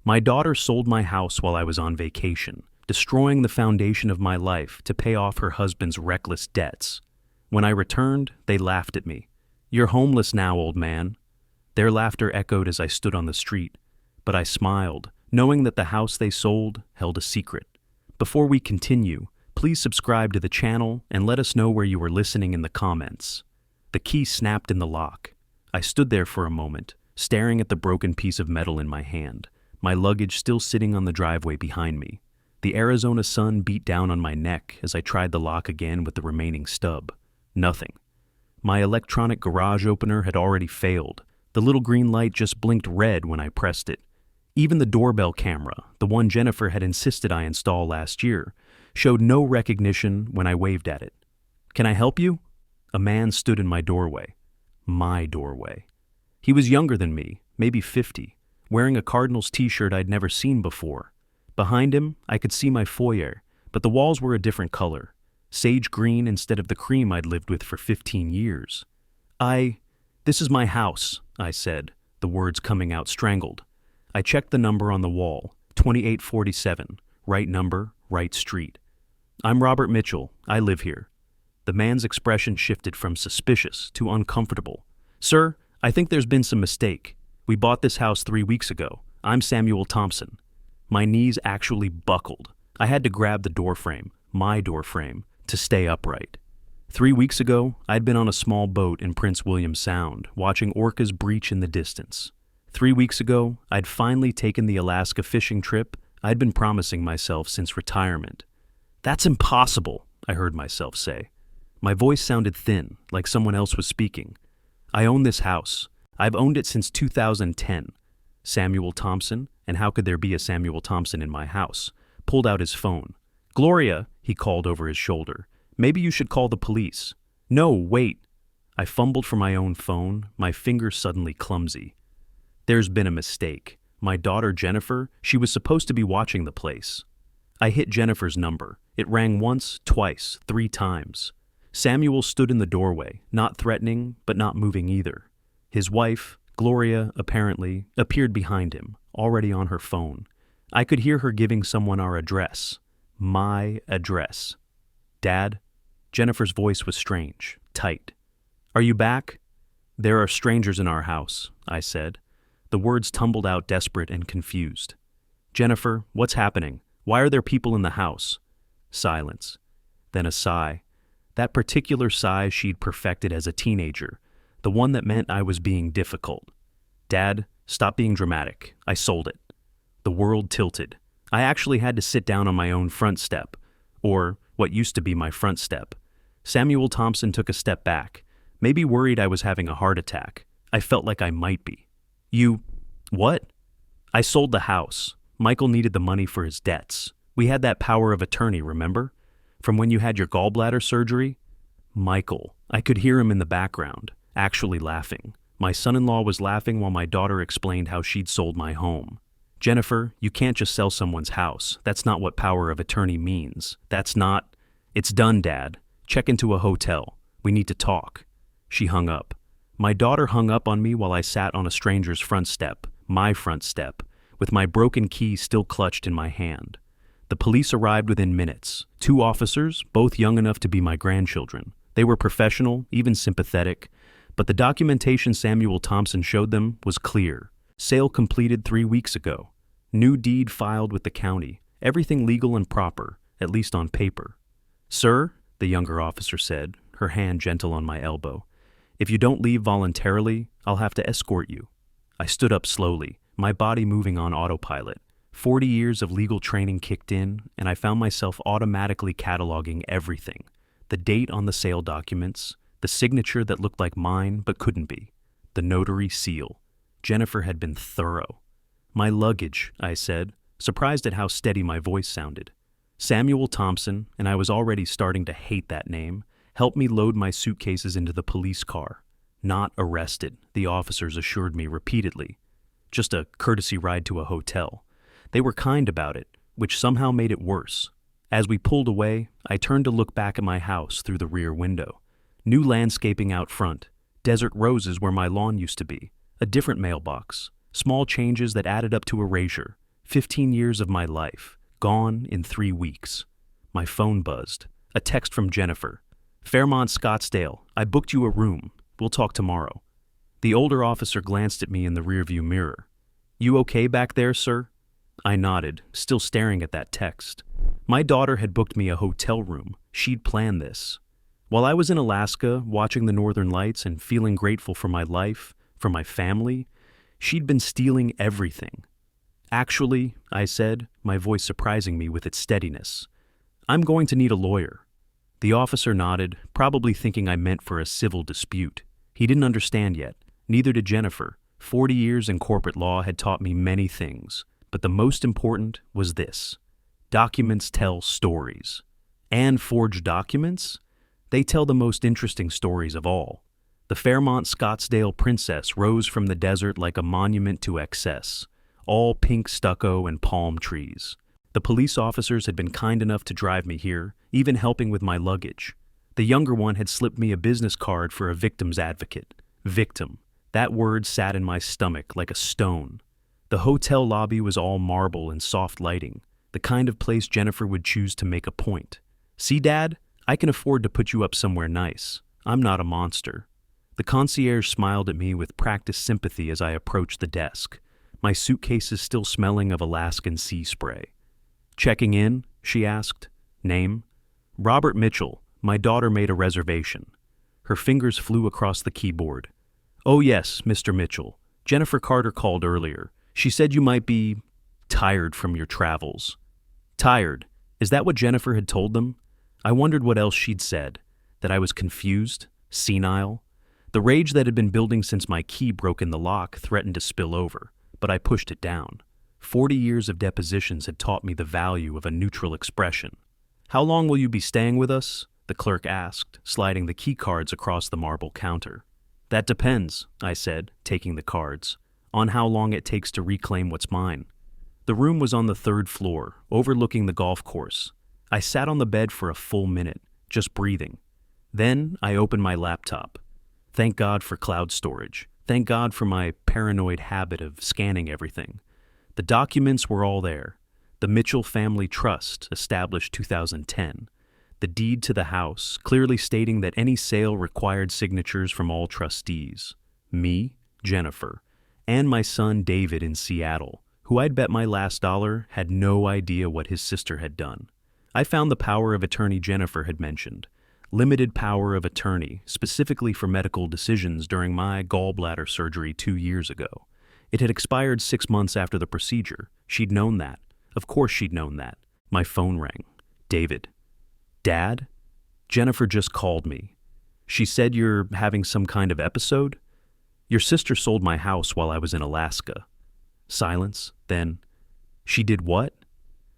My daughter sold my house while I was on vacation, destroying the foundation of my life to pay off her husband's reckless debts. When I returned, they laughed at me. "You're homeless now, old man." Their laughter echoed as I stood on the street, but I smiled, knowing that the house they sold held a secret. Before we continue, please subscribe to the channel and let us know where you were listening in the comments. The key snapped in the lock. I stood there for a moment, staring at the broken piece of metal in my hand, my luggage still sitting on the driveway behind me. The Arizona sun beat down on my neck as I tried the lock again with the remaining stub. Nothing. My electronic garage opener had already failed. The little green light just blinked red when I pressed it. Even the doorbell camera, the one Jennifer had insisted I install last year, showed no recognition when I waved at it. "Can I help you?" A man stood in my doorway. My doorway. He was younger than me, maybe 50, wearing a Cardinals t-shirt I'd never seen before. Behind him, I could see my foyer, but the walls were a different color, sage green instead of the cream I'd lived with for 15 years. This is my house," I said, the words coming out strangled. I checked the number on the wall, 2847, right number, right street. "I'm Robert Mitchell. I live here." The man's expression shifted from suspicious to uncomfortable. "Sir, I think there's been some mistake. We bought this house 3 weeks ago. I'm Samuel Thompson." My knees actually buckled. I had to grab the doorframe, my doorframe, to stay upright. 3 weeks ago, I'd been on a small boat in Prince William Sound, watching orcas breach in the distance. 3 weeks ago, I'd finally taken the Alaska fishing trip I'd been promising myself since retirement. "That's impossible," I heard myself say. My voice sounded thin, like someone else was speaking. "I own this house. I've owned it since 2010. Samuel Thompson, and how could there be a Samuel Thompson in my house, pulled out his phone. "Gloria," he called over his shoulder, "maybe you should call the police." "No, wait." I fumbled for my own phone, my fingers suddenly clumsy. There's been a mistake. My daughter Jennifer, she was supposed to be watching the place. I hit Jennifer's number. It rang once, twice, 3 times. Samuel stood in the doorway, not threatening, but not moving either. His wife, Gloria, apparently, appeared behind him, already on her phone. I could hear her giving someone our address. My address. "Dad?" Jennifer's voice was strange, tight. "Are you back?" "There are strangers in our house," I said. The words tumbled out desperate and confused. "Jennifer, what's happening? Why are there people in the house?" Silence. Then a sigh. That particular sigh she'd perfected as a teenager, the one that meant I was being difficult. "Dad, stop being dramatic. I sold it." The world tilted. I actually had to sit down on my own front step, or what used to be my front step. Samuel Thompson took a step back, maybe worried I was having a heart attack. I felt like I might be. "You... what?" "I sold the house. Michael needed the money for his debts. We had that power of attorney, remember? From when you had your gallbladder surgery?" Michael. I could hear him in the background, actually laughing. My son-in-law was laughing while my daughter explained how she'd sold my home. "Jennifer, you can't just sell someone's house. That's not what power of attorney means. That's not..." "It's done, Dad. Check into a hotel. We need to talk." She hung up. My daughter hung up on me while I sat on a stranger's front step, my front step, with my broken key still clutched in my hand. The police arrived within minutes. 2 officers, both young enough to be my grandchildren. They were professional, even sympathetic, but the documentation Samuel Thompson showed them was clear. Sale completed 3 weeks ago. New deed filed with the county. Everything legal and proper, at least on paper. "Sir," the younger officer said, her hand gentle on my elbow, "if you don't leave voluntarily, I'll have to escort you." I stood up slowly, my body moving on autopilot. 40 years of legal training kicked in, and I found myself automatically cataloging everything. The date on the sale documents, the signature that looked like mine but couldn't be, the notary seal. Jennifer had been thorough. "My luggage," I said, surprised at how steady my voice sounded. Samuel Thompson, and I was already starting to hate that name, helped me load my suitcases into the police car. Not arrested, the officers assured me repeatedly. Just a courtesy ride to a hotel. They were kind about it, which somehow made it worse. As we pulled away, I turned to look back at my house through the rear window. New landscaping out front, desert roses where my lawn used to be, a different mailbox, small changes that added up to erasure. 15 years of my life, gone in 3 weeks. My phone buzzed. A text from Jennifer. Fairmont Scottsdale, I booked you a room. We'll talk tomorrow. The older officer glanced at me in the rearview mirror. You okay back there, sir? I nodded, still staring at that text. My daughter had booked me a hotel room. She'd planned this. While I was in Alaska, watching the northern lights and feeling grateful for my life, for my family, she'd been stealing everything. Actually, I said, my voice surprising me with its steadiness, I'm going to need a lawyer. The officer nodded, probably thinking I meant for a civil dispute. He didn't understand yet. Neither did Jennifer. 40 years in corporate law had taught me many things, but the most important was this. Documents tell stories. And forged documents? They tell the most interesting stories of all. The Fairmont Scottsdale princess rose from the desert like a monument to excess, all pink stucco and palm trees. The police officers had been kind enough to drive me here, even helping with my luggage. The younger one had slipped me a business card for a victim's advocate. Victim. That word sat in my stomach like a stone. The hotel lobby was all marble and soft lighting, the kind of place Jennifer would choose to make a point. See, Dad? I can afford to put you up somewhere nice. I'm not a monster. The concierge smiled at me with practiced sympathy as I approached the desk, my suitcases still smelling of Alaskan sea spray. Checking in? She asked. Name? Robert Mitchell. My daughter made a reservation. Her fingers flew across the keyboard. Oh yes, Mr. Mitchell. Jennifer Carter called earlier. She said you might be tired from your travels. Tired? Is that what Jennifer had told them? I wondered what else she'd said. That I was confused? Senile? The rage that had been building since my key broke in the lock threatened to spill over, but I pushed it down. 40 years of depositions had taught me the value of a neutral expression. How long will you be staying with us? The clerk asked, sliding the key cards across the marble counter. That depends, I said, taking the cards, on how long it takes to reclaim what's mine. The room was on the 3rd floor, overlooking the golf course. I sat on the bed for a full minute, just breathing. Then I opened my laptop. Thank God for cloud storage. Thank God for my paranoid habit of scanning everything. The documents were all there. The Mitchell Family Trust, established 2010. The deed to the house, clearly stating that any sale required signatures from all trustees. Me, Jennifer, and my son David in Seattle, who I'd bet my last dollar had no idea what his sister had done. I found the power of attorney Jennifer had mentioned. Limited power of attorney, specifically for medical decisions during my gallbladder surgery 2 years ago. It had expired 6 months after the procedure. She'd known that. Of course she'd known that. My phone rang. David. Dad? Jennifer just called me. She said you're having some kind of episode? Your sister sold my house while I was in Alaska. Silence. Then, she did what?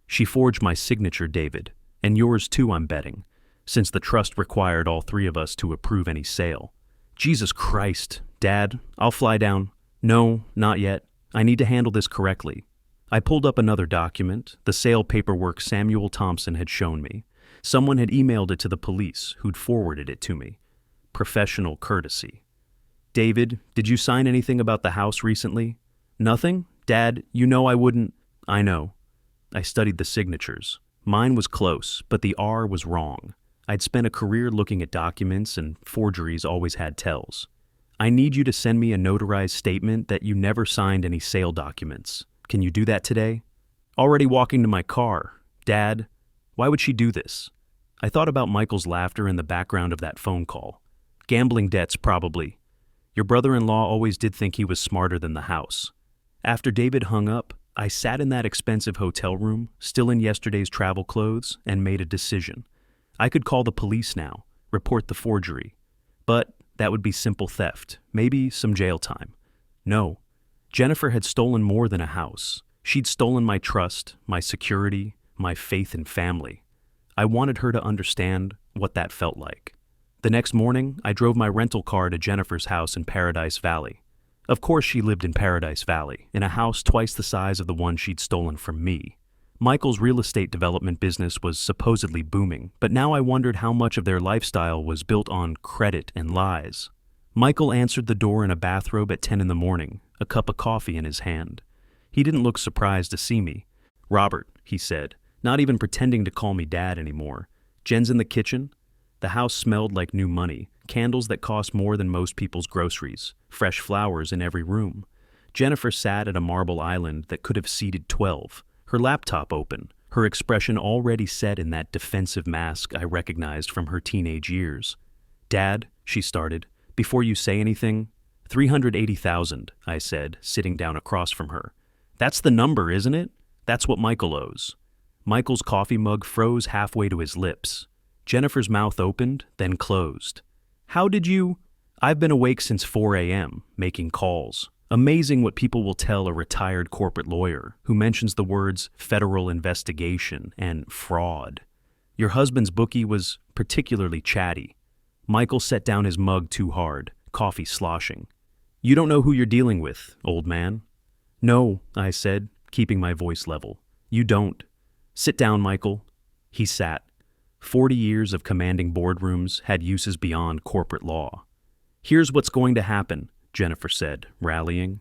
She forged my signature, David. And yours too, I'm betting, since the trust required all 3 of us to approve any sale. Jesus Christ. Dad, I'll fly down. No, not yet. I need to handle this correctly. I pulled up another document, the sale paperwork Samuel Thompson had shown me. Someone had emailed it to the police, who'd forwarded it to me. Professional courtesy. David, did you sign anything about the house recently? Nothing? Dad, you know I wouldn't. I know. I studied the signatures. Mine was close, but the R was wrong. I'd spent a career looking at documents, and forgeries always had tells. I need you to send me a notarized statement that you never signed any sale documents. Can you do that today? Already walking to my car. Dad, why would she do this? I thought about Michael's laughter in the background of that phone call. Gambling debts, probably. Your brother-in-law always did think he was smarter than the house. After David hung up, I sat in that expensive hotel room, still in yesterday's travel clothes, and made a decision. I could call the police now, report the forgery. But that would be simple theft, maybe some jail time. No. Jennifer had stolen more than a house. She'd stolen my trust, my security, my faith and family. I wanted her to understand what that felt like. The next morning, I drove my rental car to Jennifer's house in Paradise Valley. Of course she lived in Paradise Valley, in a house twice the size of the one she'd stolen from me. Michael's real estate development business was supposedly booming, but now I wondered how much of their lifestyle was built on credit and lies. Michael answered the door in a bathrobe at 10 in the morning, a cup of coffee in his hand. He didn't look surprised to see me. "Robert," he said, not even pretending to call me Dad anymore. "Jen's in the kitchen?" The house smelled like new money, candles that cost more than most people's groceries, fresh flowers in every room. Jennifer sat at a marble island that could have seated 12, her laptop open, her expression already set in that defensive mask I recognized from her teenage years. "Dad," she started, "before you say anything—" 380,000, I said, sitting down across from her. "That's the number, isn't it? That's what Michael owes." Michael's coffee mug froze halfway to his lips. Jennifer's mouth opened, then closed. "How did you—" "I've been awake since 4 a.m., making calls. Amazing what people will tell a retired corporate lawyer who mentions the words federal investigation and fraud. Your husband's bookie was particularly chatty." Michael set down his mug too hard, coffee sloshing. "You don't know who you're dealing with, old man." "No," I said, keeping my voice level. "You don't. Sit down, Michael." He sat. 40 years of commanding boardrooms had uses beyond corporate law. "Here's what's going to happen," Jennifer said, rallying.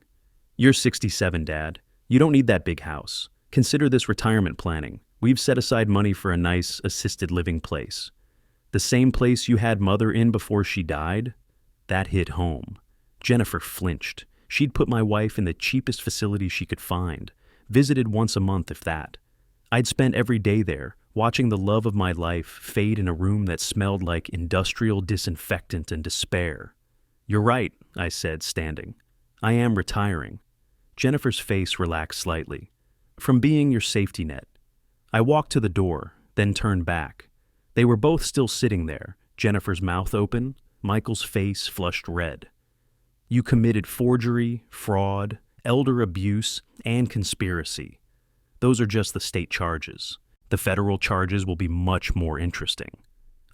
"You're 67, Dad. You don't need that big house. Consider this retirement planning. We've set aside money for a nice, assisted living place." "The same place you had Mother in before she died?" That hit home. Jennifer flinched. She'd put my wife in the cheapest facility she could find, visited once a month if that. I'd spent every day there, watching the love of my life fade in a room that smelled like industrial disinfectant and despair. "You're right," I said, standing. "I am retiring." Jennifer's face relaxed slightly. "From being your safety net." I walked to the door, then turned back. They were both still sitting there, Jennifer's mouth open, Michael's face flushed red. "You committed forgery, fraud, elder abuse, and conspiracy. Those are just the state charges. The federal charges will be much more interesting."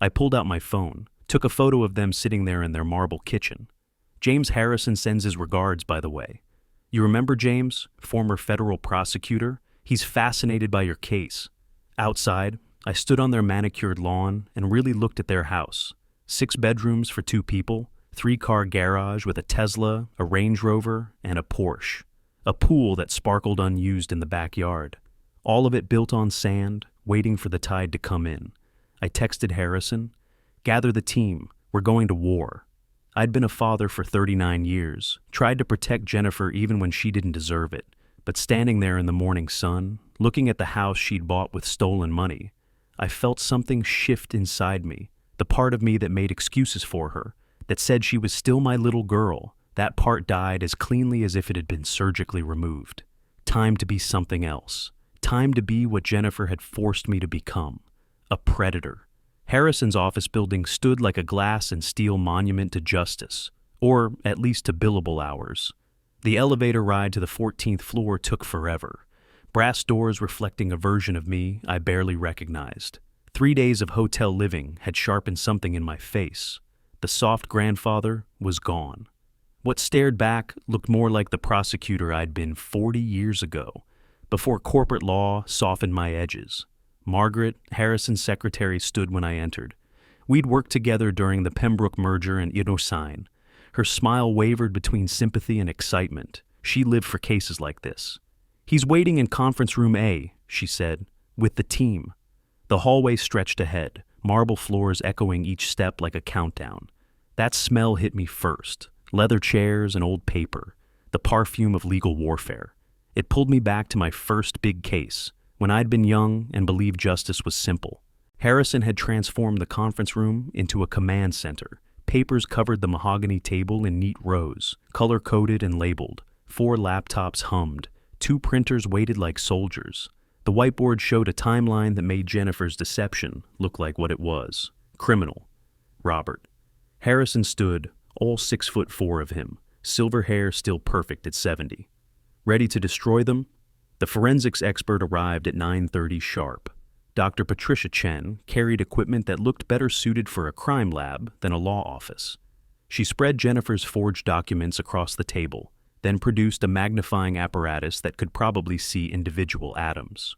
I pulled out my phone, took a photo of them sitting there in their marble kitchen. "James Harrison sends his regards, by the way. You remember James, former federal prosecutor? He's fascinated by your case." Outside, I stood on their manicured lawn and really looked at their house. 6 bedrooms for 2 people, 3-car garage with a Tesla, a Range Rover, and a Porsche. A pool that sparkled unused in the backyard. All of it built on sand, waiting for the tide to come in. I texted Harrison, "Gather the team, we're going to war." I'd been a father for 39 years, tried to protect Jennifer even when she didn't deserve it, but standing there in the morning sun, looking at the house she'd bought with stolen money, I felt something shift inside me, the part of me that made excuses for her, that said she was still my little girl. That part died as cleanly as if it had been surgically removed. Time to be something else. Time to be what Jennifer had forced me to become. A predator. Harrison's office building stood like a glass and steel monument to justice, or at least to billable hours. The elevator ride to the 14th floor took forever. Brass doors reflecting a version of me I barely recognized. 3 days of hotel living had sharpened something in my face. The soft grandfather was gone. What stared back looked more like the prosecutor I'd been 40 years ago, before corporate law softened my edges. Margaret, Harrison's secretary, stood when I entered. We'd worked together during the Pembroke merger and Innocine. Her smile wavered between sympathy and excitement. She lived for cases like this. "He's waiting in conference room A," she said, "with the team." The hallway stretched ahead, marble floors echoing each step like a countdown. That smell hit me first. Leather chairs and old paper. The perfume of legal warfare. It pulled me back to my first big case, when I'd been young and believed justice was simple. Harrison had transformed the conference room into a command center. Papers covered the mahogany table in neat rows, color-coded and labeled. 4 laptops hummed. 2 printers waited like soldiers. The whiteboard showed a timeline that made Jennifer's deception look like what it was. Criminal. Robert. Harrison stood, all 6'4" of him, silver hair still perfect at 70. Ready to destroy them? The forensics expert arrived at 9:30 sharp. Dr. Patricia Chen carried equipment that looked better suited for a crime lab than a law office. She spread Jennifer's forged documents across the table, then produced a magnifying apparatus that could probably see individual atoms.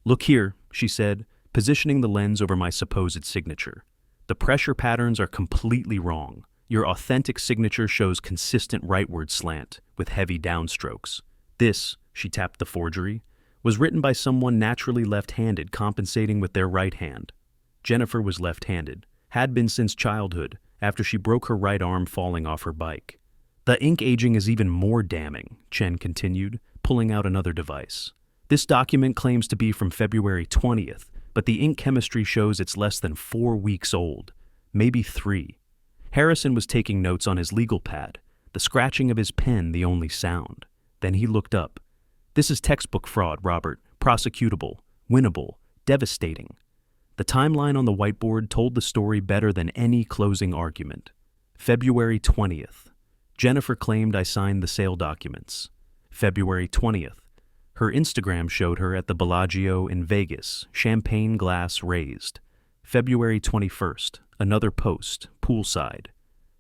"Look here," she said, positioning the lens over my supposed signature. "The pressure patterns are completely wrong. Your authentic signature shows consistent rightward slant with heavy downstrokes. This, she tapped the forgery, was written by someone naturally left-handed compensating with their right hand. Jennifer was left-handed, had been since childhood, after she broke her right arm falling off her bike. The ink aging is even more damning, Chen continued, pulling out another device. This document claims to be from February 20th, but the ink chemistry shows it's less than 4 weeks old, maybe 3. Harrison was taking notes on his legal pad, the scratching of his pen the only sound. Then he looked up. This is textbook fraud, Robert. Prosecutable, winnable, devastating. The timeline on the whiteboard told the story better than any closing argument. February 20th. Jennifer claimed I signed the sale documents. February 20th. Her Instagram showed her at the Bellagio in Vegas, champagne glass raised. February 21st. Another post, poolside.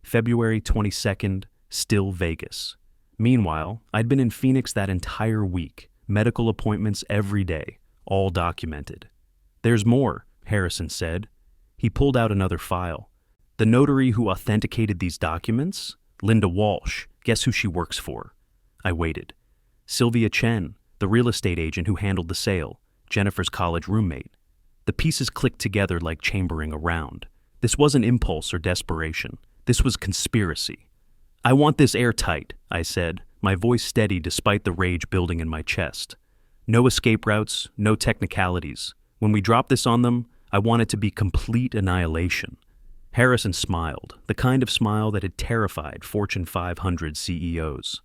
February 22nd. Still Vegas. Meanwhile, I'd been in Phoenix that entire week, medical appointments every day, all documented. There's more, Harrison said. He pulled out another file. The notary who authenticated these documents? Linda Walsh. Guess who she works for? I waited. Sylvia Chen, the real estate agent who handled the sale, Jennifer's college roommate. The pieces clicked together like chambering a round. This wasn't impulse or desperation. This was conspiracy. I want this airtight, I said, my voice steady despite the rage building in my chest. No escape routes, no technicalities. When we drop this on them, I want it to be complete annihilation. Harrison smiled, the kind of smile that had terrified Fortune 500 CEOs.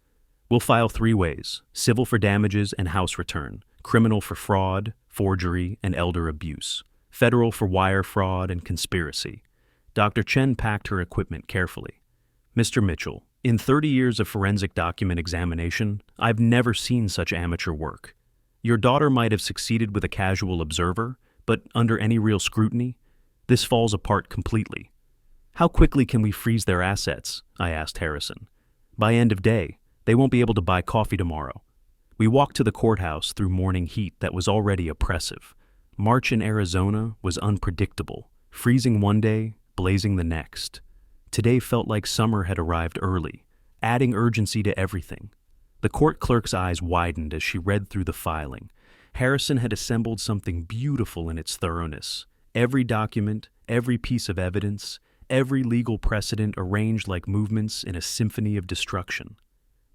We'll file 3 ways: civil for damages and house return, criminal for fraud, forgery, and elder abuse, federal for wire fraud and conspiracy. Dr. Chen packed her equipment carefully. Mr. Mitchell, in 30 years of forensic document examination, I've never seen such amateur work. Your daughter might have succeeded with a casual observer, but under any real scrutiny, this falls apart completely. How quickly can we freeze their assets? I asked Harrison. By end of day, they won't be able to buy coffee tomorrow. We walked to the courthouse through morning heat that was already oppressive. March in Arizona was unpredictable, freezing one day, blazing the next. Today felt like summer had arrived early, adding urgency to everything. The court clerk's eyes widened as she read through the filing. Harrison had assembled something beautiful in its thoroughness. Every document, every piece of evidence, every legal precedent arranged like movements in a symphony of destruction.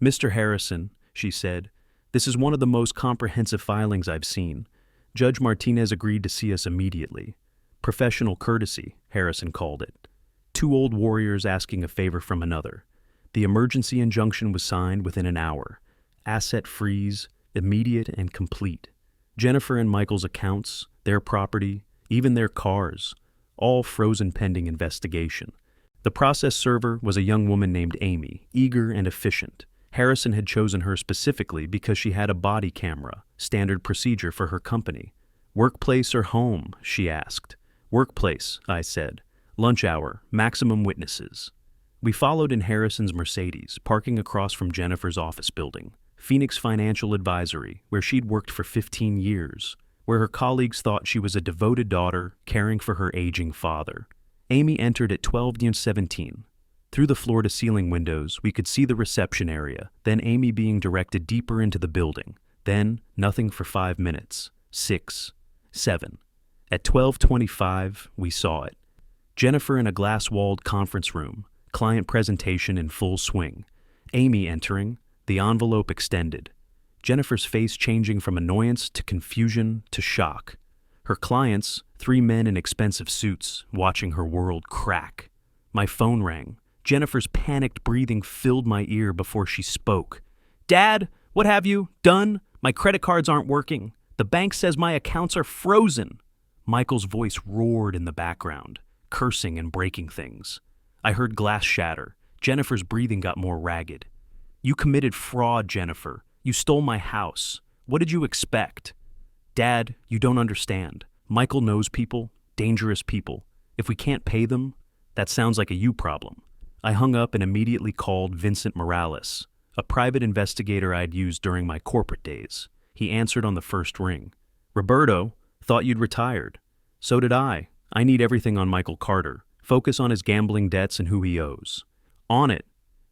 Mr. Harrison, she said, this is one of the most comprehensive filings I've seen. Judge Martinez agreed to see us immediately. Professional courtesy, Harrison called it. 2 old warriors asking a favor from another. The emergency injunction was signed within an hour. Asset freeze, immediate and complete. Jennifer and Michael's accounts, their property, even their cars, all frozen pending investigation. The process server was a young woman named Amy, eager and efficient. Harrison had chosen her specifically because she had a body camera, standard procedure for her company. Workplace or home, she asked. Workplace, I said. Lunch hour, maximum witnesses. We followed in Harrison's Mercedes, parking across from Jennifer's office building, Phoenix Financial Advisory, where she'd worked for 15 years, where her colleagues thought she was a devoted daughter caring for her aging father. Amy entered at 12:17. Through the floor-to-ceiling windows, we could see the reception area, then Amy being directed deeper into the building, then nothing for 5 minutes, 6, 7. At 12:25, we saw it. Jennifer in a glass-walled conference room, client presentation in full swing. Amy entering, the envelope extended. Jennifer's face changing from annoyance to confusion to shock. Her clients, 3 men in expensive suits, watching her world crack. My phone rang. Jennifer's panicked breathing filled my ear before she spoke. Dad, what have you done? My credit cards aren't working. The bank says my accounts are frozen. Michael's voice roared in the background, cursing and breaking things. I heard glass shatter. Jennifer's breathing got more ragged. You committed fraud, Jennifer. You stole my house. What did you expect? Dad, you don't understand. Michael knows people, dangerous people. If we can't pay them, that sounds like a you problem. I hung up and immediately called Vincent Morales, a private investigator I'd used during my corporate days. He answered on the first ring. Roberto, thought you'd retired. So did I. I need everything on Michael Carter. Focus on his gambling debts and who he owes. On it.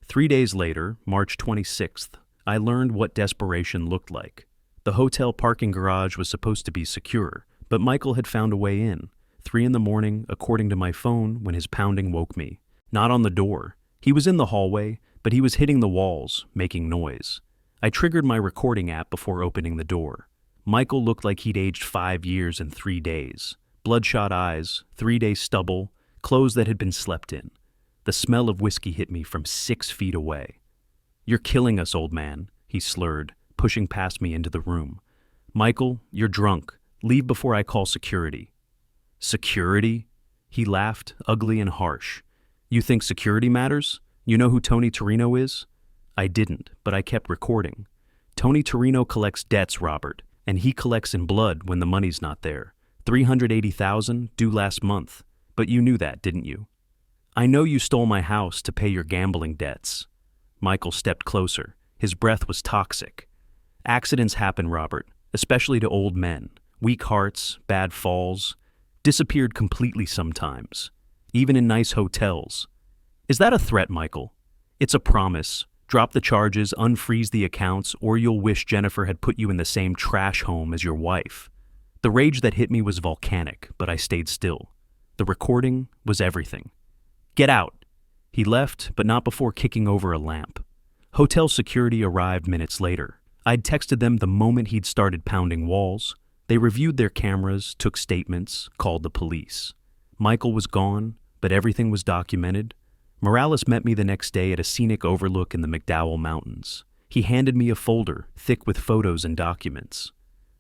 3 days later, March 26th, I learned what desperation looked like. The hotel parking garage was supposed to be secure, but Michael had found a way in. 3 in the morning, according to my phone, when his pounding woke me. Not on the door. He was in the hallway, but he was hitting the walls, making noise. I triggered my recording app before opening the door. Michael looked like he'd aged 5 years in 3 days. Bloodshot eyes, 3-day stubble, clothes that had been slept in. The smell of whiskey hit me from 6 feet away. "You're killing us, old man," he slurred, pushing past me into the room. "Michael, you're drunk. Leave before I call security." "Security?" He laughed, ugly and harsh. "You think security matters? You know who Tony Torino is?" I didn't, but I kept recording. "Tony Torino collects debts, Robert, and he collects in blood when the money's not there. $380,000 due last month. But you knew that, didn't you?" "I know you stole my house to pay your gambling debts." Michael stepped closer. His breath was toxic. "Accidents happen, Robert, especially to old men. Weak hearts, bad falls. Disappeared completely sometimes. Even in nice hotels." "Is that a threat, Michael?" "It's a promise. Drop the charges, unfreeze the accounts, or you'll wish Jennifer had put you in the same trash home as your wife." The rage that hit me was volcanic, but I stayed still. The recording was everything. "Get out." He left, but not before kicking over a lamp. Hotel security arrived minutes later. I'd texted them the moment he'd started pounding walls. They reviewed their cameras, took statements, called the police. Michael was gone, but everything was documented. Morales met me the next day at a scenic overlook in the McDowell Mountains. He handed me a folder, thick with photos and documents.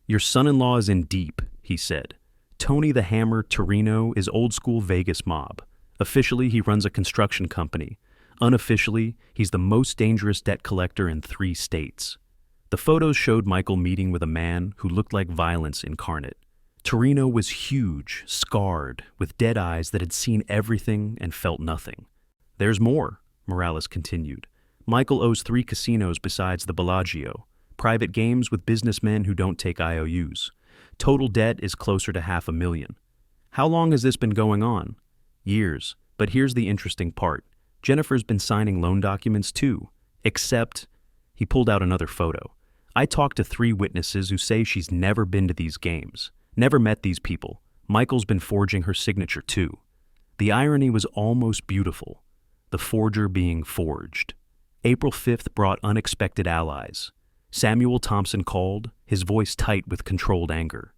"Your son-in-law is in deep," he said. "Tony the Hammer Torino is old-school Vegas mob. Officially, he runs a construction company. Unofficially, he's the most dangerous debt collector in 3 states. The photos showed Michael meeting with a man who looked like violence incarnate. Torino was huge, scarred, with dead eyes that had seen everything and felt nothing. "There's more," Morales continued. "Michael owes 3 casinos besides the Bellagio, private games with businessmen who don't take IOUs. Total debt is closer to $500,000. How long has this been going on?" "Years. But here's the interesting part. Jennifer's been signing loan documents too. Except," he pulled out another photo. "I talked to 3 witnesses who say she's never been to these games, never met these people. Michael's been forging her signature too." The irony was almost beautiful. The forger being forged. April 5th brought unexpected allies. Samuel Thompson called, his voice tight with controlled anger.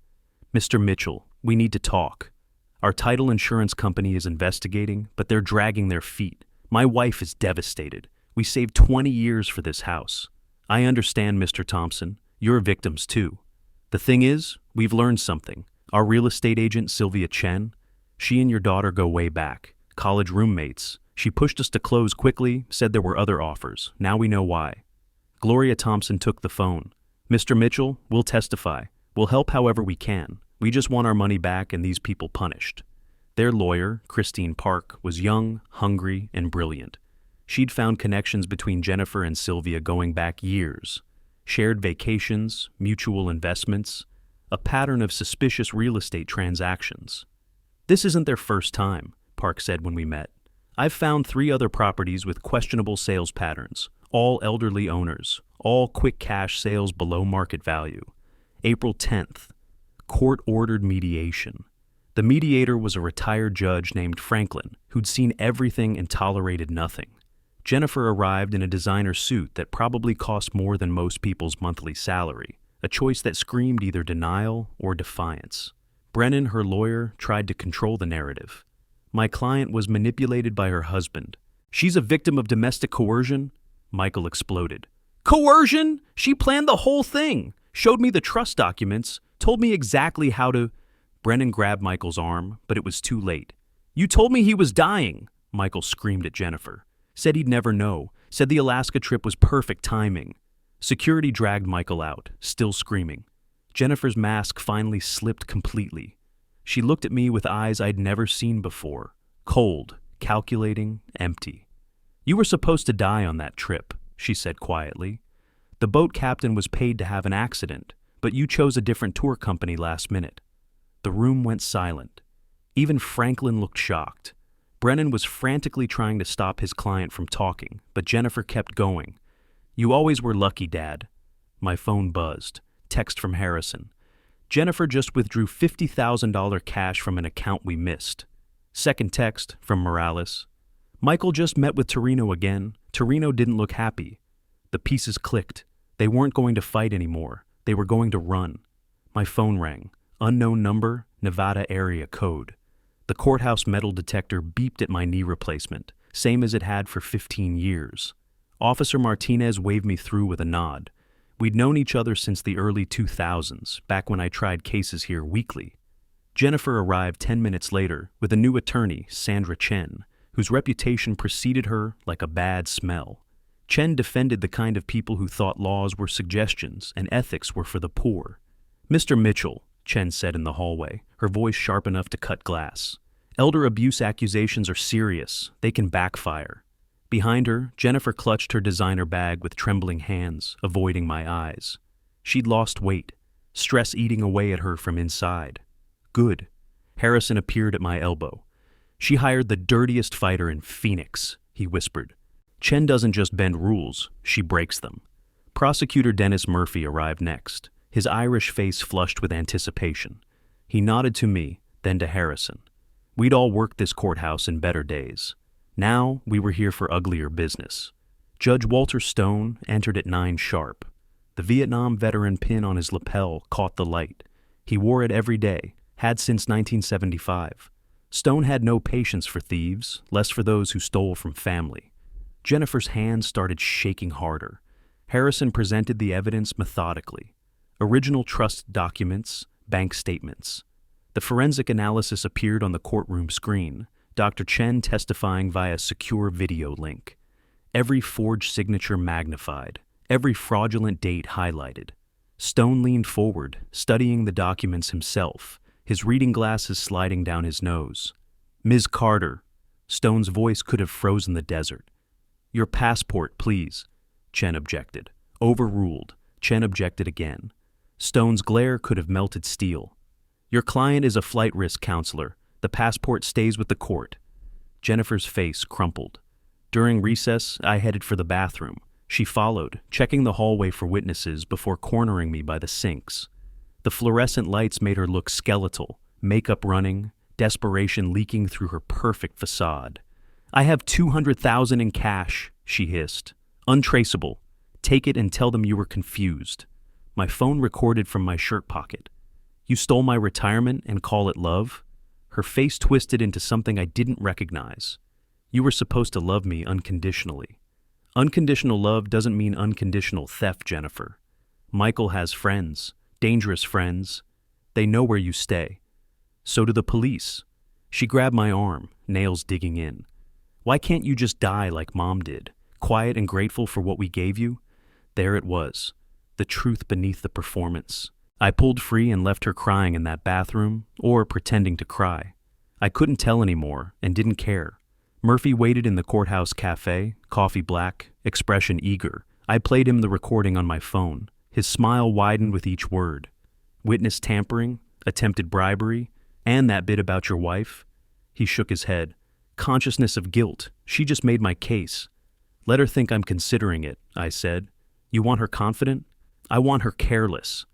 "Mr. Mitchell, we need to talk. Our title insurance company is investigating, but they're dragging their feet. My wife is devastated. We saved 20 years for this house. I understand, Mr. Thompson. You're victims too. The thing is, we've learned something. Our real estate agent, Sylvia Chen, she and your daughter go way back. College roommates. She pushed us to close quickly, said there were other offers. Now we know why." Gloria Thompson took the phone. "Mr. Mitchell, we'll testify. We'll help however we can. We just want our money back and these people punished." Their lawyer, Christine Park, was young, hungry, and brilliant. She'd found connections between Jennifer and Sylvia going back years. Shared vacations, mutual investments, a pattern of suspicious real estate transactions. "This isn't their first time," Park said when we met. "I've found 3 other properties with questionable sales patterns, all elderly owners, all quick cash sales below market value." April 10th. Court-ordered mediation. The mediator was a retired judge named Franklin, who'd seen everything and tolerated nothing. Jennifer arrived in a designer suit that probably cost more than most people's monthly salary, a choice that screamed either denial or defiance. Brennan, her lawyer, tried to control the narrative. "My client was manipulated by her husband. She's a victim of domestic coercion." Michael exploded. "Coercion? She planned the whole thing, showed me the trust documents, told me exactly how to—" Brennan grabbed Michael's arm, but it was too late. "You told me he was dying," Michael screamed at Jennifer. "Said he'd never know, said the Alaska trip was perfect timing." Security dragged Michael out, still screaming. Jennifer's mask finally slipped completely. She looked at me with eyes I'd never seen before, cold, calculating, empty. "You were supposed to die on that trip," she said quietly. "The boat captain was paid to have an accident, but you chose a different tour company last minute." The room went silent. Even Franklin looked shocked. Brennan was frantically trying to stop his client from talking, but Jennifer kept going. You always were lucky, Dad. My phone buzzed. Text from Harrison. Jennifer just withdrew $50,000 cash from an account we missed. Second text from Morales. Michael just met with Torino again. Torino didn't look happy. The pieces clicked. They weren't going to fight anymore. They were going to run. My phone rang. Unknown number, Nevada area code. The courthouse metal detector beeped at my knee replacement, same as it had for 15 years. Officer Martinez waved me through with a nod. We'd known each other since the early 2000s, back when I tried cases here weekly. Jennifer arrived 10 minutes later with a new attorney, Sandra Chen, whose reputation preceded her like a bad smell. Chen defended the kind of people who thought laws were suggestions and ethics were for the poor. Mr. Mitchell, Chen said in the hallway, her voice sharp enough to cut glass. Elder abuse accusations are serious. They can backfire. Behind her, Jennifer clutched her designer bag with trembling hands, avoiding my eyes. She'd lost weight, stress eating away at her from inside. Good. Harrison appeared at my elbow. She hired the dirtiest fighter in Phoenix, he whispered. Chen doesn't just bend rules, she breaks them. Prosecutor Dennis Murphy arrived next, his Irish face flushed with anticipation. He nodded to me, then to Harrison. We'd all worked this courthouse in better days. Now we were here for uglier business. Judge Walter Stone entered at 9 sharp. The Vietnam veteran pin on his lapel caught the light. He wore it every day, had since 1975. Stone had no patience for thieves, less for those who stole from family. Jennifer's hands started shaking harder. Harrison presented the evidence methodically. Original trust documents, bank statements. The forensic analysis appeared on the courtroom screen, Dr. Chen testifying via secure video link. Every forged signature magnified, every fraudulent date highlighted. Stone leaned forward, studying the documents himself, his reading glasses sliding down his nose. Ms. Carter, Stone's voice could have frozen the desert. Your passport, please, Chen objected. Overruled, Chen objected again. Stone's glare could have melted steel. Your client is a flight risk counselor. The passport stays with the court. Jennifer's face crumpled. During recess, I headed for the bathroom. She followed, checking the hallway for witnesses before cornering me by the sinks. The fluorescent lights made her look skeletal, makeup running, desperation leaking through her perfect facade. I have $200,000 in cash, she hissed. Untraceable. Take it and tell them you were confused. My phone recorded from my shirt pocket. You stole my retirement and call it love? Her face twisted into something I didn't recognize. You were supposed to love me unconditionally. Unconditional love doesn't mean unconditional theft, Jennifer. Michael has friends, dangerous friends. They know where you stay. So do the police. She grabbed my arm, nails digging in. Why can't you just die like Mom did, quiet and grateful for what we gave you? There it was, the truth beneath the performance. I pulled free and left her crying in that bathroom, or pretending to cry. I couldn't tell anymore and didn't care. Murphy waited in the courthouse cafe, coffee black, expression eager. I played him the recording on my phone. His smile widened with each word. Witness tampering, attempted bribery, and that bit about your wife. He shook his head. Consciousness of guilt. She just made my case. Let her think I'm considering it, I said. You want her confident? I want her careless.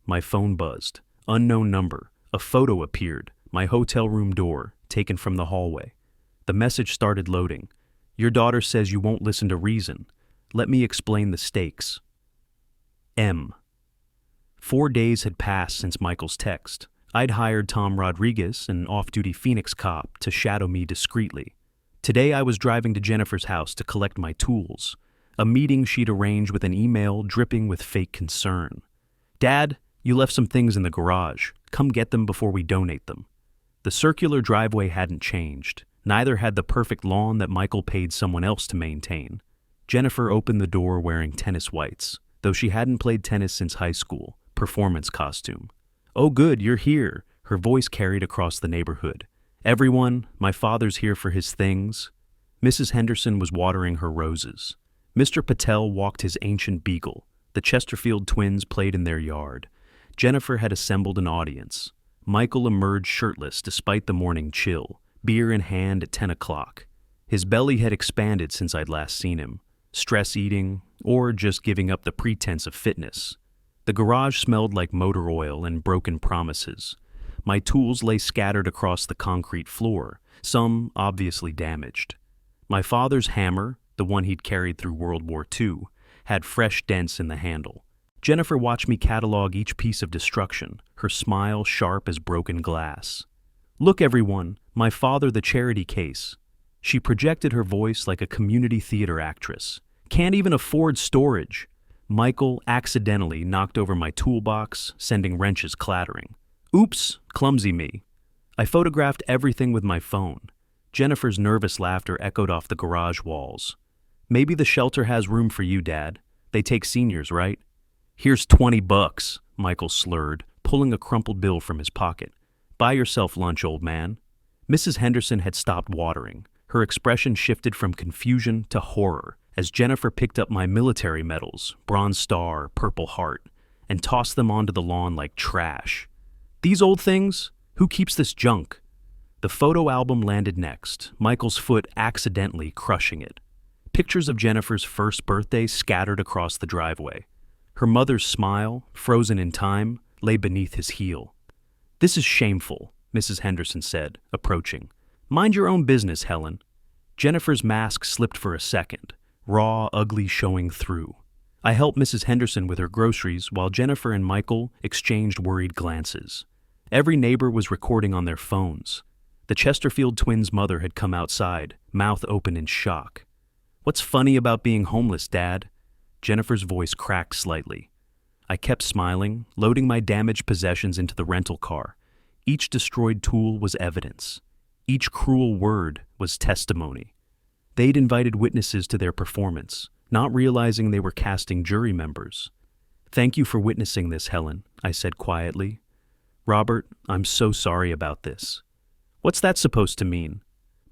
My phone buzzed. Unknown number. A photo appeared. My hotel room door, taken from the hallway. The message started loading. Your daughter says you won't listen to reason. Let me explain the stakes. M. 4 days had passed since Michael's text. I'd hired Tom Rodriguez, an off-duty Phoenix cop, to shadow me discreetly. Today I was driving to Jennifer's house to collect my tools, a meeting she'd arranged with an email dripping with fake concern. Dad, you left some things in the garage. Come get them before we donate them. The circular driveway hadn't changed. Neither had the perfect lawn that Michael paid someone else to maintain. Jennifer opened the door wearing tennis whites, though she hadn't played tennis since high school, performance costume. Oh good, you're here, her voice carried across the neighborhood. Everyone, my father's here for his things. Mrs. Henderson was watering her roses. Mr. Patel walked his ancient beagle. The Chesterfield twins played in their yard. Jennifer had assembled an audience. Michael emerged shirtless despite the morning chill, beer in hand at 10 o'clock. His belly had expanded since I'd last seen him. Stress eating, or just giving up the pretense of fitness. The garage smelled like motor oil and broken promises. My tools lay scattered across the concrete floor, some obviously damaged. My father's hammer, the one he'd carried through World War II, had fresh dents in the handle. Jennifer watched me catalog each piece of destruction, her smile sharp as broken glass. "Look, everyone, my father the charity case." She projected her voice like a community theater actress. "Can't even afford storage." Michael accidentally knocked over my toolbox, sending wrenches clattering. "Oops, clumsy me." I photographed everything with my phone. Jennifer's nervous laughter echoed off the garage walls. "Maybe the shelter has room for you, Dad. They take seniors, right?" "Here's $20, Michael slurred, pulling a crumpled bill from his pocket. "Buy yourself lunch, old man." Mrs. Henderson had stopped watering. Her expression shifted from confusion to horror as Jennifer picked up my military medals, Bronze Star, Purple Heart, and tossed them onto the lawn like trash. "These old things? Who keeps this junk?" The photo album landed next, Michael's foot accidentally crushing it. Pictures of Jennifer's first birthday scattered across the driveway. Her mother's smile, frozen in time, lay beneath his heel. "This is shameful," Mrs. Henderson said, approaching. "Mind your own business, Helen." Jennifer's mask slipped for a second, raw, ugly showing through. I helped Mrs. Henderson with her groceries while Jennifer and Michael exchanged worried glances. Every neighbor was recording on their phones. The Chesterfield twins' mother had come outside, mouth open in shock. "What's funny about being homeless, Dad?" Jennifer's voice cracked slightly. I kept smiling, loading my damaged possessions into the rental car. Each destroyed tool was evidence. Each cruel word was testimony. They'd invited witnesses to their performance, not realizing they were casting jury members. "Thank you for witnessing this, Helen," I said quietly. "Robert, I'm so sorry about this." "What's that supposed to mean?"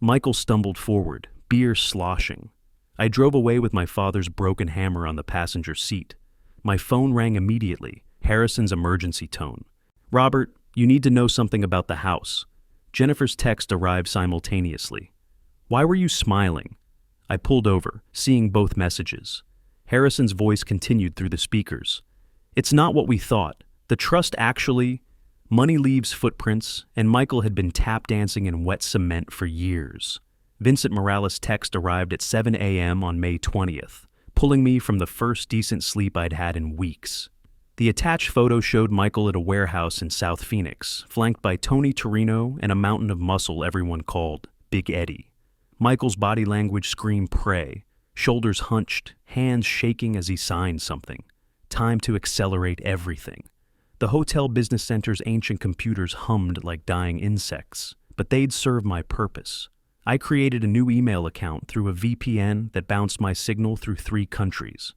Michael stumbled forward, beer sloshing. I drove away with my father's broken hammer on the passenger seat. My phone rang immediately, Harrison's emergency tone. "Robert, you need to know something about the house." Jennifer's text arrived simultaneously. "Why were you smiling?" I pulled over, seeing both messages. Harrison's voice continued through the speakers. "It's not what we thought. The trust actually..." Money leaves footprints, and Michael had been tap dancing in wet cement for years. Vincent Morales' text arrived at 7 a.m. on May 20th, pulling me from the first decent sleep I'd had in weeks. The attached photo showed Michael at a warehouse in South Phoenix, flanked by Tony Torino and a mountain of muscle everyone called Big Eddie. Michael's body language screamed prey, shoulders hunched, hands shaking as he signed something. Time to accelerate everything. The hotel business center's ancient computers hummed like dying insects, but they'd serve my purpose. I created a new email account through a VPN that bounced my signal through 3 countries.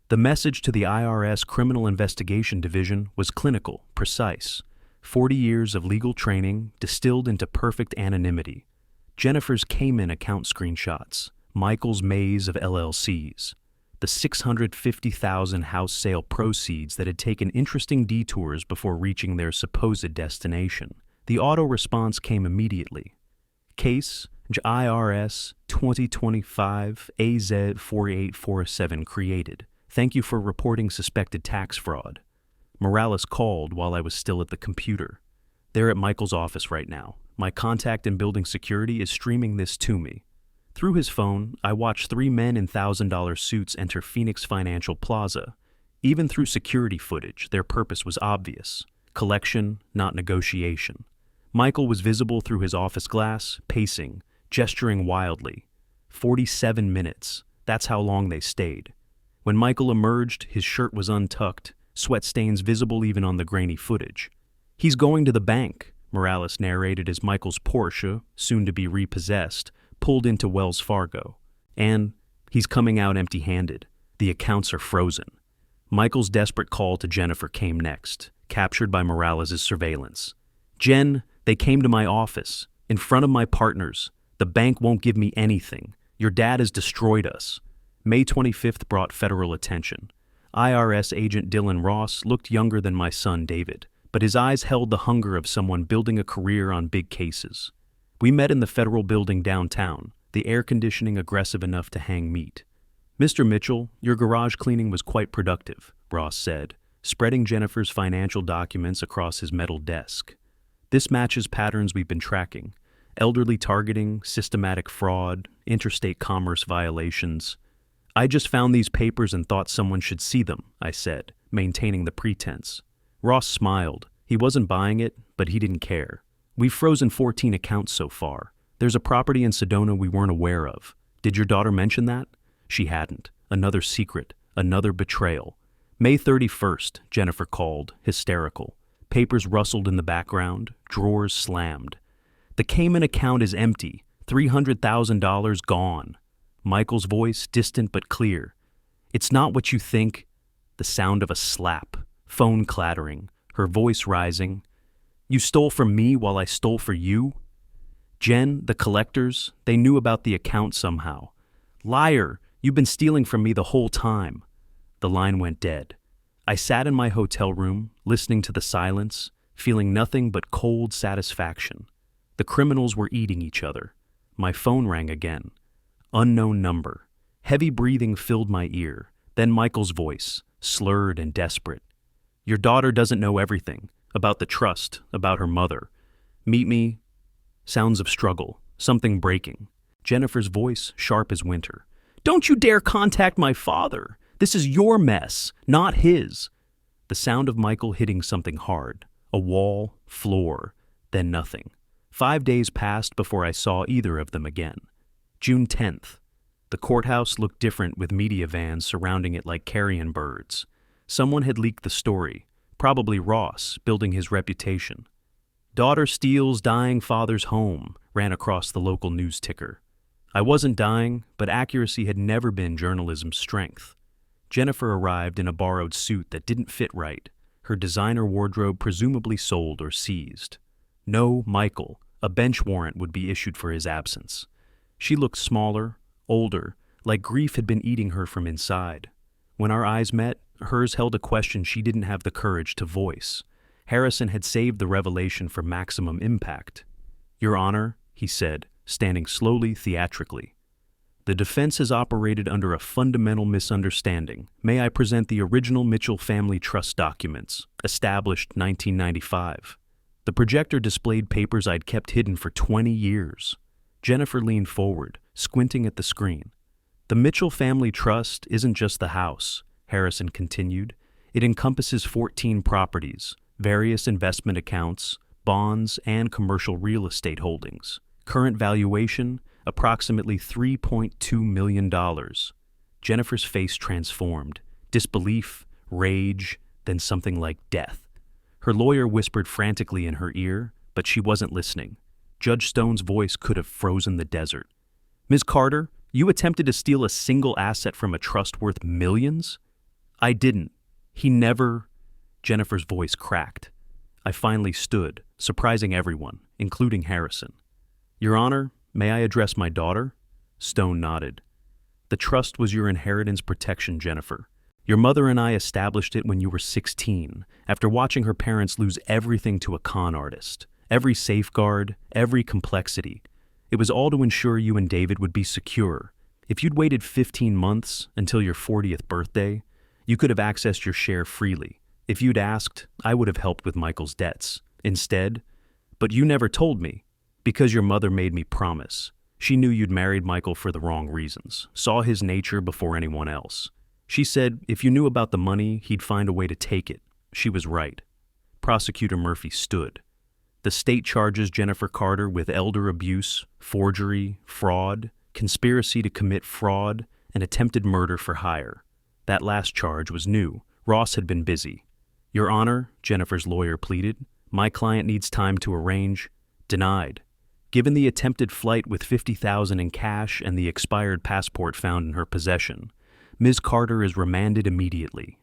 The message to the IRS Criminal Investigation Division was clinical, precise. 40 years of legal training distilled into perfect anonymity. Jennifer's Cayman account screenshots, Michael's maze of LLCs, the $650,000 house sale proceeds that had taken interesting detours before reaching their supposed destination. The auto response came immediately. Case IRS 2025 AZ 4847 created. Thank you for reporting suspected tax fraud. Morales called while I was still at the computer. They're at Michael's office right now. My contact in building security is streaming this to me. Through his phone, I watched 3 men in $1,000 suits enter Phoenix Financial Plaza. Even through security footage, their purpose was obvious. Collection, not negotiation. Michael was visible through his office glass, pacing, gesturing wildly. 47 minutes. That's how long they stayed. When Michael emerged, his shirt was untucked, sweat stains visible even on the grainy footage. "He's going to the bank," Morales narrated as Michael's Porsche, soon to be repossessed, pulled into Wells Fargo. "And he's coming out empty-handed. The accounts are frozen." Michael's desperate call to Jennifer came next, captured by Morales' surveillance. "Jen, they came to my office, in front of my partners. The bank won't give me anything. Your dad has destroyed us." May 25th brought federal attention. IRS agent Dylan Ross looked younger than my son David, but his eyes held the hunger of someone building a career on big cases. We met in the federal building downtown, the air conditioning aggressive enough to hang meat. Mr. Mitchell, your garage cleaning was quite productive, Ross said, spreading Jennifer's financial documents across his metal desk. This matches patterns we've been tracking: elderly targeting, systematic fraud, interstate commerce violations. I just found these papers and thought someone should see them, I said, maintaining the pretense. Ross smiled. He wasn't buying it, but he didn't care. We've frozen 14 accounts so far. There's a property in Sedona we weren't aware of. Did your daughter mention that? She hadn't. Another secret, another betrayal. May 31st, Jennifer called, hysterical. Papers rustled in the background, drawers slammed. The Cayman account is empty, $300,000 gone. Michael's voice, distant but clear. It's not what you think. The sound of a slap, phone clattering, her voice rising. You stole from me while I stole for you? Jen, the collectors, they knew about the account somehow. Liar, you've been stealing from me the whole time. The line went dead. I sat in my hotel room, listening to the silence, feeling nothing but cold satisfaction. The criminals were eating each other. My phone rang again. Unknown number. Heavy breathing filled my ear. Then Michael's voice, slurred and desperate. Your daughter doesn't know everything. About the trust, about her mother. Meet me. Sounds of struggle. Something breaking. Jennifer's voice, sharp as winter. Don't you dare contact my father. This is your mess, not his. The sound of Michael hitting something hard. A wall, floor, then nothing. 5 days passed before I saw either of them again. June 10th. The courthouse looked different with media vans surrounding it like carrion birds. Someone had leaked the story, probably Ross, building his reputation. Daughter steals dying father's home, ran across the local news ticker. I wasn't dying, but accuracy had never been journalism's strength. Jennifer arrived in a borrowed suit that didn't fit right, her designer wardrobe presumably sold or seized. No, Michael. A bench warrant would be issued for his absence. She looked smaller, older, like grief had been eating her from inside. When our eyes met, hers held a question she didn't have the courage to voice. Harrison had saved the revelation for maximum impact. Your Honor, he said, standing slowly, theatrically. The defense has operated under a fundamental misunderstanding. May I present the original Mitchell family trust documents, established 1995. The projector displayed papers I'd kept hidden for 20 years. Jennifer leaned forward, squinting at the screen. The Mitchell family trust isn't just the house, Harrison continued. It encompasses 14 properties, various investment accounts, bonds, and commercial real estate holdings. Current valuation, approximately $3.2 million. Jennifer's face transformed. Disbelief, rage, then something like death. Her lawyer whispered frantically in her ear, but she wasn't listening. Judge Stone's voice could have frozen the desert. Ms. Carter, you attempted to steal a single asset from a trust worth millions? I didn't. He never... Jennifer's voice cracked. I finally stood, surprising everyone, including Harrison. Your Honor, may I address my daughter? Stone nodded. The trust was your inheritance protection, Jennifer. Your mother and I established it when you were 16, after watching her parents lose everything to a con artist. Every safeguard, every complexity. It was all to ensure you and David would be secure. If you'd waited 15 months until your 40th birthday, you could have accessed your share freely. If you'd asked, I would have helped with Michael's debts. Instead, but you never told me, because your mother made me promise. She knew you'd married Michael for the wrong reasons, saw his nature before anyone else. She said if you knew about the money, he'd find a way to take it. She was right. Prosecutor Murphy stood. The state charges Jennifer Carter with elder abuse, forgery, fraud, conspiracy to commit fraud, and attempted murder for hire. That last charge was new. Ross had been busy. Your Honor, Jennifer's lawyer pleaded, my client needs time to arrange. Denied. Given the attempted flight with $50,000 in cash and the expired passport found in her possession, Ms. Carter is remanded immediately.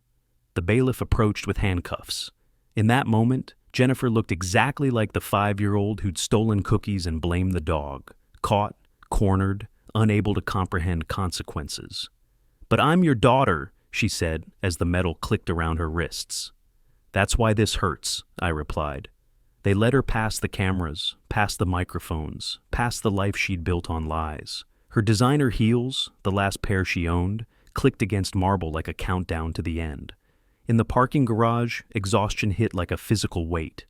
The bailiff approached with handcuffs. In that moment, Jennifer looked exactly like the 5-year-old who'd stolen cookies and blamed the dog, caught, cornered, unable to comprehend consequences. But I'm your daughter, she said as the metal clicked around her wrists. That's why this hurts, I replied. They led her past the cameras, past the microphones, past the life she'd built on lies. Her designer heels, the last pair she owned, clicked against marble like a countdown to the end. In the parking garage, exhaustion hit like a physical weight.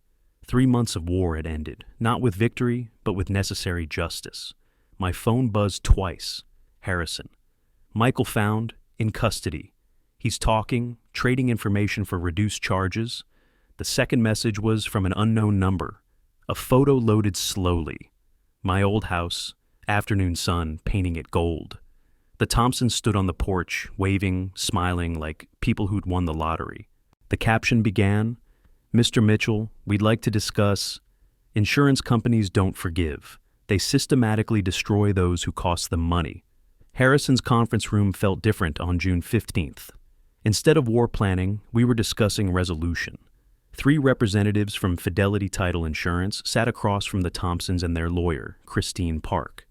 3 months of war had ended, not with victory, but with necessary justice. My phone buzzed twice. Harrison. Michael found, in custody. He's talking, trading information for reduced charges. The second message was from an unknown number. A photo loaded slowly. My old house, afternoon sun painting it gold. The Thompsons stood on the porch, waving, smiling like people who'd won the lottery. The caption began, "Mr. Mitchell, we'd like to discuss. Insurance companies don't forgive. They systematically destroy those who cost them money." Harrison's conference room felt different on June 15th. Instead of war planning, we were discussing resolution. 3 representatives from Fidelity Title Insurance sat across from the Thompsons and their lawyer, Christine Park.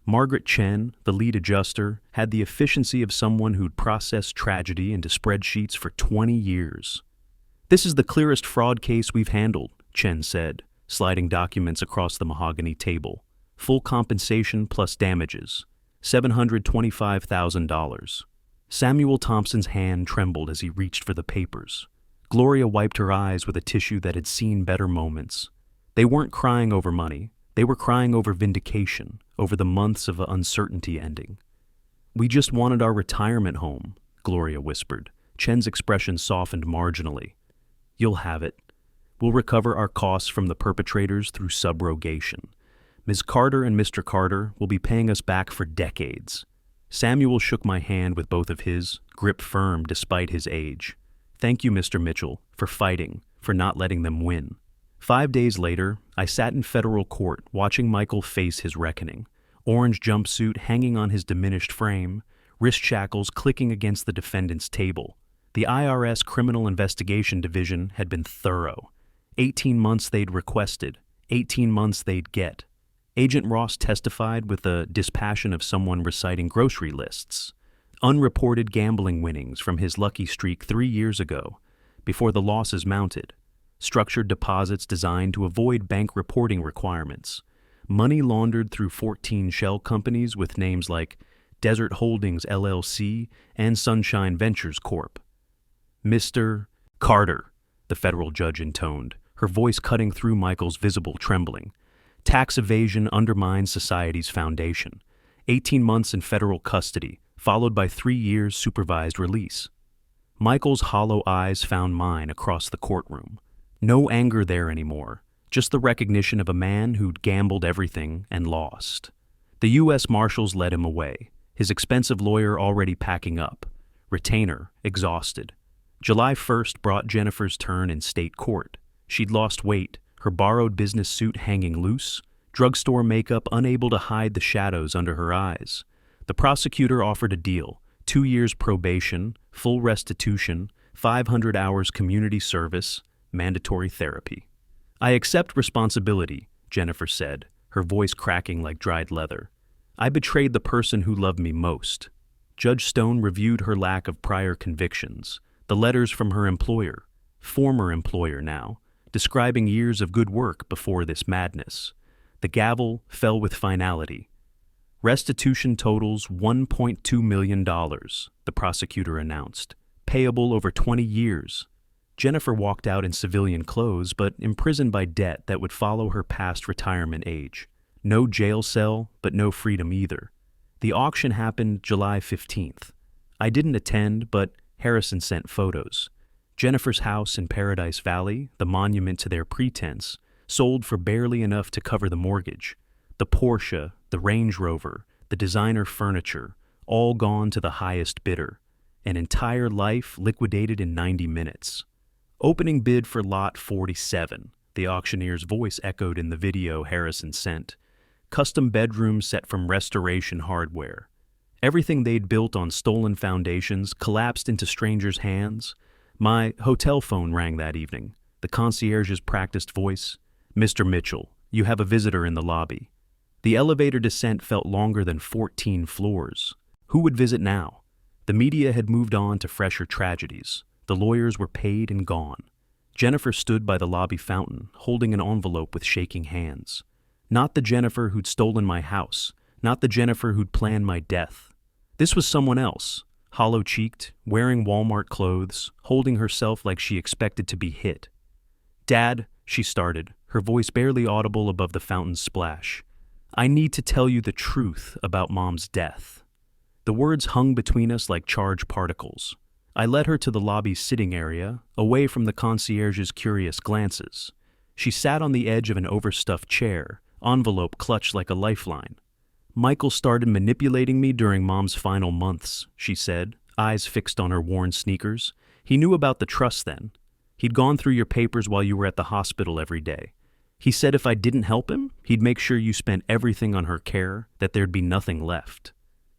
Margaret Chen, the lead adjuster, had the efficiency of someone who'd processed tragedy into spreadsheets for 20 years. "This is the clearest fraud case we've handled," Chen said, sliding documents across the mahogany table. "Full compensation plus damages, $725,000. Samuel Thompson's hand trembled as he reached for the papers. Gloria wiped her eyes with a tissue that had seen better moments. They weren't crying over money. They were crying over vindication, over the months of uncertainty ending. "We just wanted our retirement home," Gloria whispered. Chen's expression softened marginally. "You'll have it. We'll recover our costs from the perpetrators through subrogation. Ms. Carter and Mr. Carter will be paying us back for decades." Samuel shook my hand with both of his, grip firm despite his age. "Thank you, Mr. Mitchell, for fighting, for not letting them win." 5 days later, I sat in federal court watching Michael face his reckoning. Orange jumpsuit hanging on his diminished frame, wrist shackles clicking against the defendant's table. The IRS Criminal Investigation Division had been thorough. 18 months they'd requested, 18 months they'd get. Agent Ross testified with the dispassion of someone reciting grocery lists. Unreported gambling winnings from his lucky streak 3 years ago, before the losses mounted. Structured deposits designed to avoid bank reporting requirements. Money laundered through 14 shell companies with names like Desert Holdings LLC and Sunshine Ventures Corp. "Mr. Carter," the federal judge intoned, her voice cutting through Michael's visible trembling. "Tax evasion undermines society's foundation. 18 months in federal custody, followed by 3 years supervised release." Michael's hollow eyes found mine across the courtroom. No anger there anymore, just the recognition of a man who'd gambled everything and lost. The U.S. Marshals led him away, his expensive lawyer already packing up, retainer exhausted. July 1st brought Jennifer's turn in state court. She'd lost weight, her borrowed business suit hanging loose, drugstore makeup unable to hide the shadows under her eyes. The prosecutor offered a deal: 2 years probation, full restitution, 500 hours community service, mandatory therapy. "I accept responsibility," Jennifer said, her voice cracking like dried leather. "I betrayed the person who loved me most." Judge Stone reviewed her lack of prior convictions, the letters from her employer, former employer now, describing years of good work before this madness. The gavel fell with finality. "Restitution totals $1.2 million, the prosecutor announced, payable over 20 years. Jennifer walked out in civilian clothes, but imprisoned by debt that would follow her past retirement age. No jail cell, but no freedom either. The auction happened July 15th. I didn't attend, but Harrison sent photos. Jennifer's house in Paradise Valley, the monument to their pretense, sold for barely enough to cover the mortgage. The Porsche, the Range Rover, the designer furniture, all gone to the highest bidder. An entire life liquidated in 90 minutes. "Opening bid for lot 47, the auctioneer's voice echoed in the video Harrison sent. Custom bedroom set from Restoration Hardware. Everything they'd built on stolen foundations collapsed into strangers' hands. My hotel phone rang that evening, the concierge's practiced voice. "Mr. Mitchell, you have a visitor in the lobby." The elevator descent felt longer than 14 floors. Who would visit now? The media had moved on to fresher tragedies. The lawyers were paid and gone. Jennifer stood by the lobby fountain, holding an envelope with shaking hands. Not the Jennifer who'd stolen my house, not the Jennifer who'd planned my death. This was someone else, hollow-cheeked, wearing Walmart clothes, holding herself like she expected to be hit. "Dad," she started, her voice barely audible above the fountain's splash. "I need to tell you the truth about Mom's death." The words hung between us like charged particles. I led her to the lobby's sitting area, away from the concierge's curious glances. She sat on the edge of an overstuffed chair, envelope clutched like a lifeline. "Michael started manipulating me during Mom's final months," she said, eyes fixed on her worn sneakers. "He knew about the trust then. He'd gone through your papers while you were at the hospital every day. He said if I didn't help him, he'd make sure you spent everything on her care, that there'd be nothing left.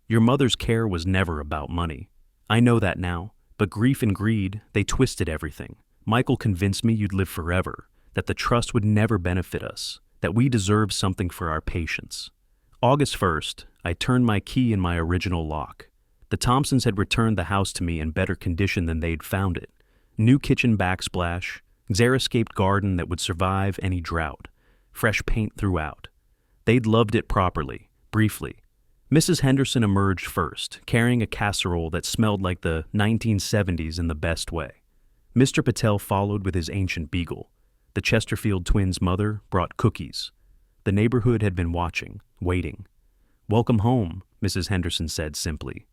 Your mother's care was never about money. I know that now, but grief and greed, they twisted everything. Michael convinced me you'd live forever, that the trust would never benefit us, that we deserve something for our patients." August 1st, I turned my key in my original lock. The Thompsons had returned the house to me in better condition than they'd found it. New kitchen backsplash, xeriscaped garden that would survive any drought, fresh paint throughout. They'd loved it properly, briefly. Mrs. Henderson emerged first, carrying a casserole that smelled like the 1970s in the best way. Mr. Patel followed with his ancient beagle. The Chesterfield twins' mother brought cookies. The neighborhood had been watching, waiting. "Welcome home," Mrs. Henderson said simply.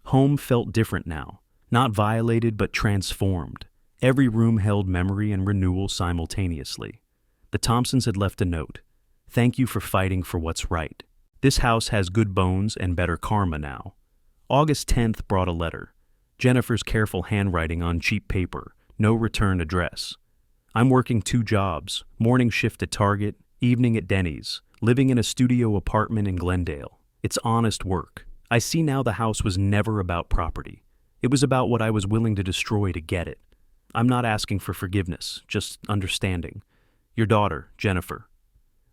Home felt different now, not violated but transformed. Every room held memory and renewal simultaneously. The Thompsons had left a note. "Thank you for fighting for what's right. This house has good bones and better karma now." August 10th brought a letter. Jennifer's careful handwriting on cheap paper, no return address. "I'm working 2 jobs, morning shift at Target, evening at Denny's, living in a studio apartment in Glendale. It's honest work. I see now the house was never about property. It was about what I was willing to destroy to get it. I'm not asking for forgiveness, just understanding. Your daughter, Jennifer."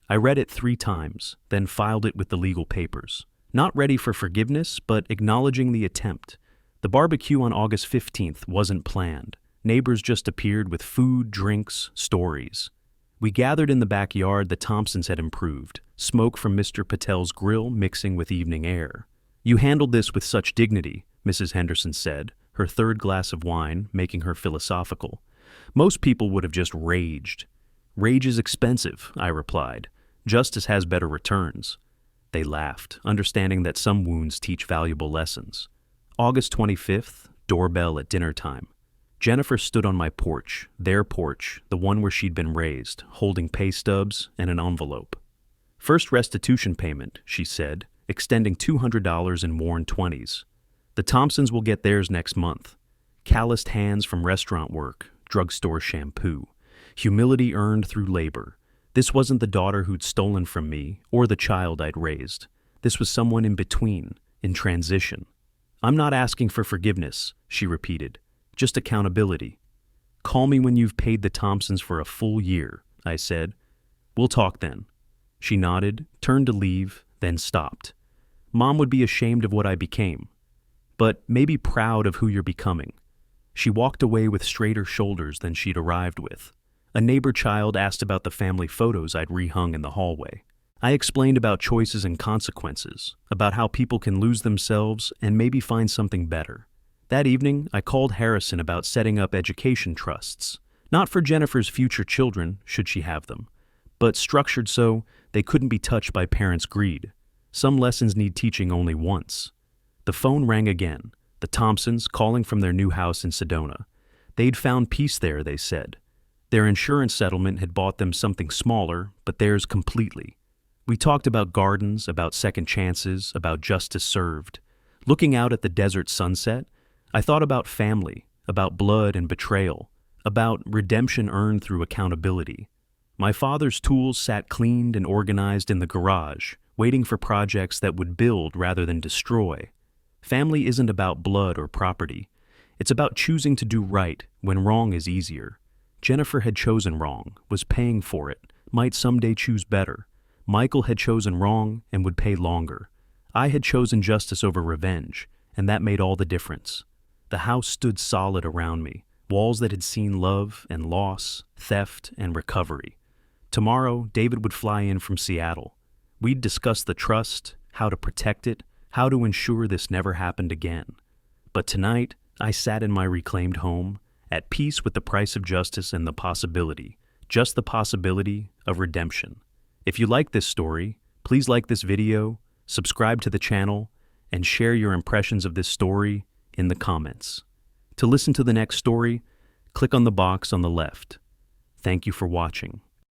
I read it 3 times, then filed it with the legal papers. Not ready for forgiveness, but acknowledging the attempt. The barbecue on August 15th wasn't planned. Neighbors just appeared with food, drinks, stories. We gathered in the backyard the Thompsons had improved, smoke from Mr. Patel's grill mixing with evening air. "You handled this with such dignity," Mrs. Henderson said, her 3rd glass of wine making her philosophical. "Most people would have just raged." "Rage is expensive," I replied. "Justice has better returns." They laughed, understanding that some wounds teach valuable lessons. August 25th, doorbell at dinner time. Jennifer stood on my porch, their porch, the one where she'd been raised, holding pay stubs and an envelope. "First restitution payment," she said, extending $200 in worn 20s. "The Thompsons will get theirs next month. Calloused hands from restaurant work, drugstore shampoo. Humility earned through labor. This wasn't the daughter who'd stolen from me or the child I'd raised. This was someone in between, in transition." "I'm not asking for forgiveness," she repeated, "just accountability." "Call me when you've paid the Thompsons for a full year," I said. "We'll talk then." She nodded, turned to leave, then stopped. "Mom would be ashamed of what I became, but maybe proud of who you're becoming." She walked away with straighter shoulders than she'd arrived with. A neighbor child asked about the family photos I'd rehung in the hallway. I explained about choices and consequences, about how people can lose themselves and maybe find something better. That evening, I called Harrison about setting up education trusts, not for Jennifer's future children, should she have them, but structured so they couldn't be touched by parents' greed. Some lessons need teaching only once. The phone rang again, the Thompsons calling from their new house in Sedona. They'd found peace there, they said. Their insurance settlement had bought them something smaller, but theirs completely. We talked about gardens, about second chances, about justice served. Looking out at the desert sunset, I thought about family, about blood and betrayal, about redemption earned through accountability. My father's tools sat cleaned and organized in the garage, waiting for projects that would build rather than destroy. Family isn't about blood or property. It's about choosing to do right when wrong is easier. Jennifer had chosen wrong, was paying for it, might someday choose better. Michael had chosen wrong and would pay longer. I had chosen justice over revenge, and that made all the difference. The house stood solid around me, walls that had seen love and loss, theft and recovery. Tomorrow, David would fly in from Seattle. We'd discuss the trust, how to protect it, how to ensure this never happened again. But tonight, I sat in my reclaimed home, at peace with the price of justice and the possibility, just the possibility, of redemption. If you like this story, please like this video, subscribe to the channel, and share your impressions of this story in the comments. To listen to the next story, click on the box on the left. Thank you for watching.